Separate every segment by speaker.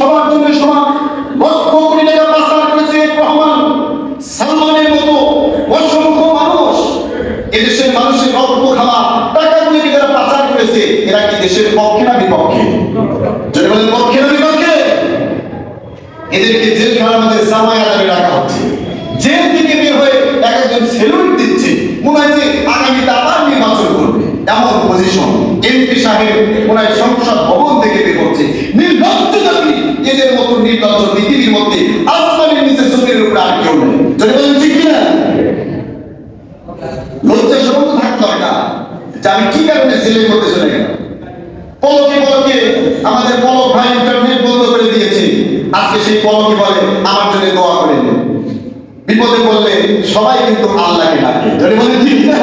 Speaker 1: সবার জন্য সমান, লক্ষ কোটি টাকা পাচার করেছে রহমান সালমানের মতো অসংখ্য মানুষ। এদেশের মানুষের রক্ত খাওয়া টাকাগুলি যারা পাচার করেছে, এরা কি দেশের পক্ষে না বিপক্ষে? যদি বলেন পক্ষে না বিপক্ষে, এদেরকে জেলখানার মধ্যে জামায় আদারে রাখা হচ্ছে। জেল থেকে বের হয়ে একজন সেলুট দিচ্ছে, মনে হয় যে আগামীতে আবার নির্বাচন করবে, এমন পজিশন। এমপি সাহেব মনে হয় সংসদ ভবন থেকে বের হচ্ছে। নির্লজ্জ জাতি, এদের মতো নির্লজ্জ পৃথিবীর মধ্যে আসমানের নিচে জমির উপরে আর কেউ নেই। যদি বলেন ঠিক কিনা? লজ্জা শরম থাকতে হয় না যে আমি কি কারণে জেলের মধ্যে চলে গেলাম। পলকে পলকে আমাদের পলক ভাই ইন্টারনেট বন্ধ করে দিয়েছে। আজকে সেই পলকে বলে আমার জন্য দোয়া করেন। বিপদে পড়লে সবাই কিন্তু আল্লাহকে ডাকে। যদি বলেন ঠিক না?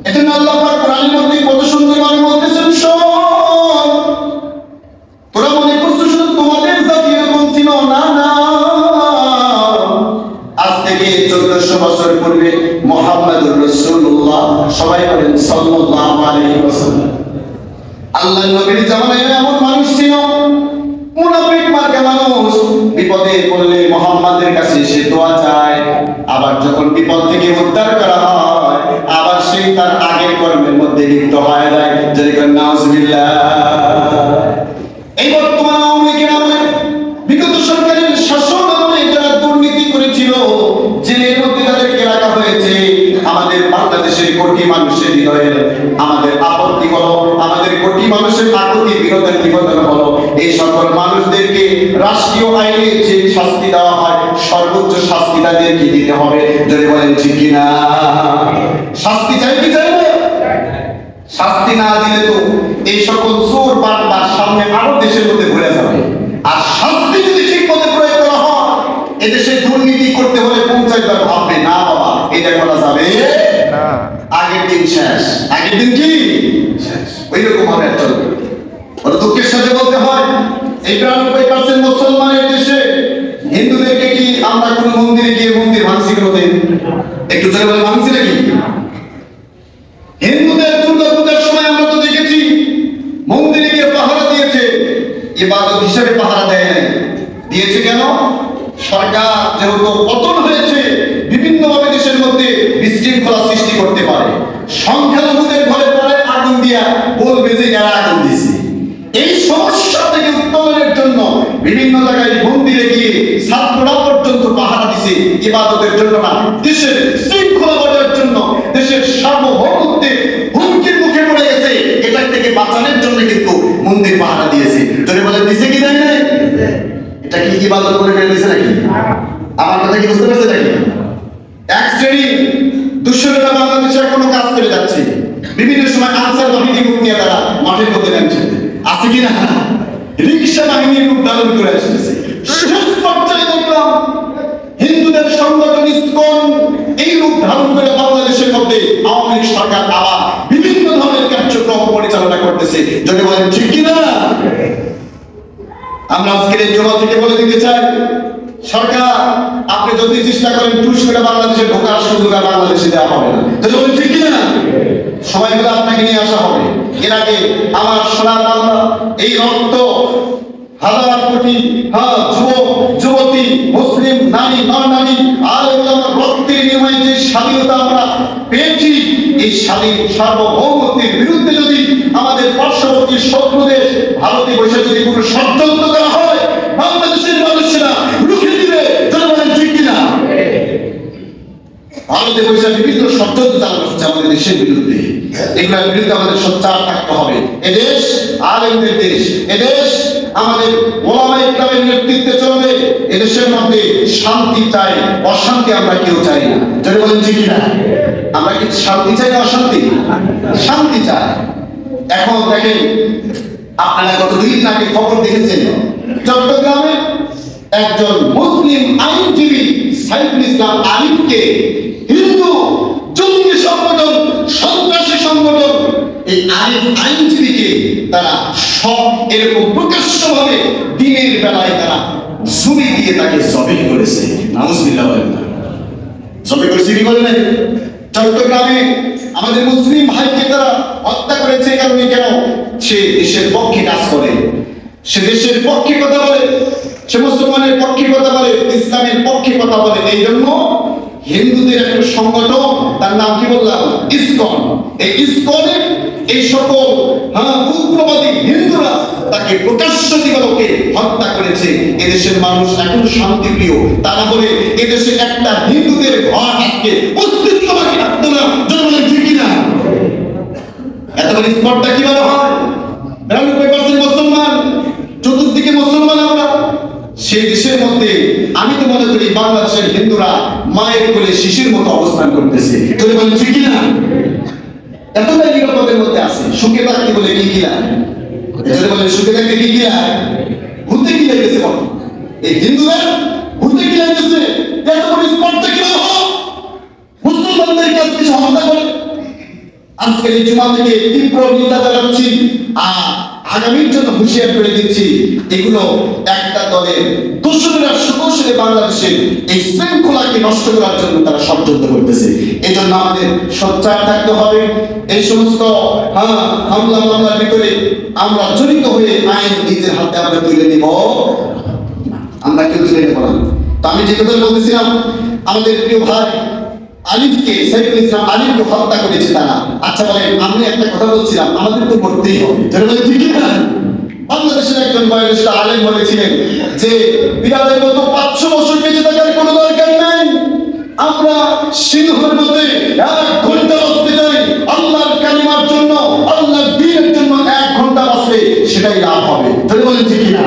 Speaker 1: এজন্য আল্লাহ পাক কোরআনের মধ্যে কত সুন্দর ভাবে বলতেছেন, শোন, তোরা মনে করছো শুধু তোমাদের জাতি এরকম ছিল, না না, আজ থেকে 1400 বছর পূর্বে মুহাম্মদুর রাসূলুল্লাহ, সবাই বলেন সাল্লাল্লাহু আলাইহি ওয়াসাল্লাম, আল্লাহর নবীর জামানায় এমন মানুষ ছিল, মুনাফিক মার্কা মানুষ। বিপদে পড়লে মুহাম্মাদের কাছে এসে দোয়া চায়, আবার যখন বিপদ থেকে উদ্ধার করা হয় আবার সেই তার আগের কর্মের মধ্যে লিপ্ত হয়ে যায়। যেরকম নাউজুবিল্লাহ। এই বর্তমান আওয়ামী লীগের আমলে বিগত সরকারের শাসন আমলে যারা দুর্নীতি করেছিল, জেলের মধ্যে তাদেরকে রাখা হয়েছে। আমাদের বাংলাদেশের কোটি মানুষের হৃদয়ে আমাদের আপত্তি হলো, আমাদের কোটি মানুষের আকুতি বিরোধের নিবেদন হলো, এই সকল মানুষদেরকে রাষ্ট্রীয় আইনে যে শাস্তি দেওয়া হয়, সর্বোচ্চ শাস্তি তাদেরকে দিতে হবে। যদি বলেন ঠিক কিনা? শাস্তি চাই কি চাই না? শাস্তি না দিলে তো এই সকল চোর বাটপার সামনে আরো দেশের মধ্যে ঘুরে যাবে। আর শাস্তি যদি ঠিক মতো প্রয়োগ করা হয়, এদেশে দুর্নীতি করতে হলে 50 বার ভাববে না, বাবা এটা করা যাবে না, আগের দিন শেষ। আগের দিন কি শেষ, ওইরকম ভাবে চলবে। বড় দুঃখের সাথে বলতে হয়, এই 92% মুসলমানের দেশে হিন্দুদেরকে কি আমরা কোন মন্দিরে গিয়ে মন্দির ভাঙছি কোনোদিন? একটু জোরে বলে ভাঙছি নাকি? হিন্দুদের দুর্গা পূজার সময় আমরা তো দেখেছি মন্দিরে গিয়ে পাহারা দিয়েছে, ইবাদত হিসেবে পাহারা দেয় নাই। দিয়েছে কেন? সরকার যেহেতু পতন হয়েছে, বিভিন্ন ভাবে দেশের মধ্যে বিশৃঙ্খলা সৃষ্টি করতে পারে। সংখ্যালঘুদের ঘরে পরে আগুন দিয়া বলবে যে এরা আগুন দিয়েছে। এই সমস্যা থেকে উত্তরণের জন্য বিভিন্ন জায়গায় মন্দিরে গিয়ে ছাত্ররা পর্যন্ত পাহারা দিছে, ইবাদতের জন্য না, দেশের শৃঙ্খলা বজায়ের জন্য, দেশের সার্বভৌমত্বে হুমকির মুখে পড়ে গেছে, এটা থেকে বাঁচানোর জন্য কিন্তু মন্দির পাহারা দিয়েছে। যদি বলে দিছে কি দেয় নাই? এটা কি ইবাদত করে ফেলে দিছে নাকি? আমার কথা কি বুঝতে পারছে নাকি? এক শ্রেণী দুঃশরীরা বাংলাদেশে এখনো কাজ করে যাচ্ছে, বিভিন্ন সময় আনসার বাহিনী রূপ নিয়ে তারা মাঠের মধ্যে নামছে। আছে কিনা? রিক্সা বাহিনীর রূপ ধারণ করে আসতেছে। শেষ পর্যায়ে দেখলাম হিন্দুদের সংগঠন ইসকন এই রূপ ধারণ করে বাংলাদেশের মধ্যে আওয়ামী লীগ সরকার আবার বিভিন্ন ধরনের কার্যক্রম পরিচালনা করতেছে। যদি বলেন ঠিক কিনা? আমরা আজকের এই জমা থেকে বলে দিতে চাই, সরকার আপনি যদি চেষ্টা করেন টুস করে বাংলাদেশে ঢোকার সুযোগ আর বাংলাদেশে দেওয়া হবে না। যদি বলেন ঠিক কিনা? সবাই মিলে আপনাকে নিয়ে আসা হবে। এর আগে আমার সোনার বাংলা, এই রক্ত হাজার কোটি যুবক যুবতী মুসলিম নারী নর-নারী আর আমার রক্তের বিনিময়ে যে স্বাধীনতা আমরা পেয়েছি, এই স্বাধীন সার্বভৌমত্বের বিরুদ্ধে যদি আমাদের পার্শ্ববর্তী শত্রু দেশ ভারতে বসে যদি কোনো ষড়যন্ত্র করা হয়, বাংলাদেশের মানুষেরা রুখে দিবে। যদি বলেন ঠিক কিনা? ভারতে বসে বিভিন্ন ষড়যন্ত্র চালানো হচ্ছে আমাদের দেশের বিরুদ্ধে, এগুলোর বিরুদ্ধে আমাদের সোচ্চার থাকতে হবে। এদেশ আলেমদের দেশ, এদেশ আমাদের ওলামা ইকরামের নেতৃত্বে চলবে। এদেশের মধ্যে শান্তি চাই, অশান্তি আমরা কেউ চাই না। যদি বলেন ঠিক কিনা? আমরা কি শান্তি চাই না অশান্তি? শান্তি চাই। এখন দেখেন, আপনারা গত 2 দিন আগে খবর দেখেছেন, চট্টগ্রামে একজন মুসলিম আইনজীবী সাইফুল ইসলাম আরিফকে হিন্দু জঙ্গি সংগঠন, সন্ত্রাসী সংগঠন, এই আরিফ আইনজীবীকে তারা সব এরকম প্রকাশ্যভাবে দিনের বেলায় তারা ছুরি দিয়ে তাকে জবাই করেছে। নাউজুবিল্লাহ বলেন না, জবাই করেছে কি বলেন? চট্টগ্রামে আমাদের মুসলিম ভাইকে তারা হত্যা করেছে। কারণ কেন? সে দেশের পক্ষে কাজ করে, সে দেশের পক্ষে কথা বলে, সে মুসলমানের পক্ষে কথা বলে, ইসলামের পক্ষে কথা বলে। এই জন্য হিন্দুদের একটা সংগঠন, তার নাম কি বললাম, ইসকন। এই ইসকনের এই সকল উগ্রবাদী হিন্দুরা তাকে প্রকাশ্য দিবালোকে হত্যা করেছে। এদেশের মানুষ এখন শান্তিপ্রিয়, তারা বলে এদেশে একটা হিন্দুদের ঘর আজকে অস্তিত্ব বাকি রাখতো না। জনগণের ঠিক কিনা? এত বড় স্পটটা কিভাবে হয়? 92% মুসলমান, চতুর্দিকে মুসলমান আমরা। সেই দেশের মধ্যে আমি তো মনে করি বাংলাদেশের হিন্দুরা মায়ের কোলে শিশুর মতো অবস্থান করতেছে। জনগণ ঠিক কিনা? এতটাই নিরাপদের মধ্যে আছে। সুখে থাকতে বলে কি কিনা? জনগণ সুখে থাকতে কি কিনা? ঘুরতে কি লাগতেছে? এই হিন্দুরা ঘুরতে কি লাগতেছে? এত বড় স্পটটা কিভাবে হলো? মুসলমানদের কাছে হত্যা করে। আজকে এই জুমা থেকে তীব্র নিন্দা জানাচ্ছি আর আগামীর জন্য হুঁশিয়ার করে দিচ্ছি, এগুলো একটা দলের দোষরেরা সুকৌশলে বাংলাদেশের এই শৃঙ্খলাকে নষ্ট করার জন্য তারা ষড়যন্ত্র করতেছে। এই জন্য আমাদের সোচ্চার থাকতে হবে। এই সমস্ত হামলা মামলার ভিতরে আমরা জড়িত হয়ে আইন নিজের হাতে আমরা তুলে নিব, আমরা কেউ তুলে নেব না। তো আমি যে কথা বলতেছিলাম, আমাদের প্রিয় ভাই আলিফকে, সাইফুল ইসলাম আলিফকে হত্যা করেছে তারা। আচ্ছা বলেন, আমি একটা কথা বলছিলাম, আমাদের তো করতেই হবে। ঠিক না? বাংলাদেশের একজন বয়োজ্যেষ্ঠ আলেম বলেছিলেন যে বিড়ালের মতো 500 বছর বেঁচে থাকার কোনো দরকার নাই, আমরা সিংহের মধ্যে 1 ঘন্টা বাঁচতে চাই। আল্লাহর কালিমার জন্য, আল্লাহর দ্বীনের জন্য 1 ঘন্টা বাঁচলে সেটাই লাভ হবে। বলেন ঠিক না?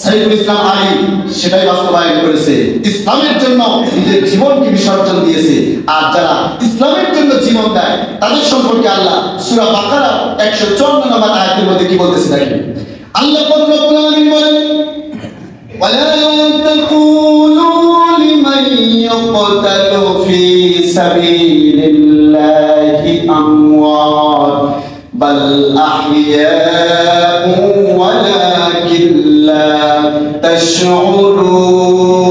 Speaker 1: সাইফুল ইসলাম আলী সেটাই বাস্তবায়ন করেছে, ইসলামের জন্য নিজের জীবনকে বিসর্জন দিয়েছে। আর যারা ইসলামের জন্য জীবন দেয় তাদের সম্পর্কে আল্লাহ সূরা বাকারা 154 নম্বর আয়াতের মধ্যে কি বলতেছে দেখেন। আল্লাহ রব্বুল আলামিন বলেন, ওয়ালা তাকুলু লিমান ইয়াকতালু ফি সাবিলিল্লাহি আমওয়াত বাল আহইয়াউ ওয়ালাকিন لا تشعرون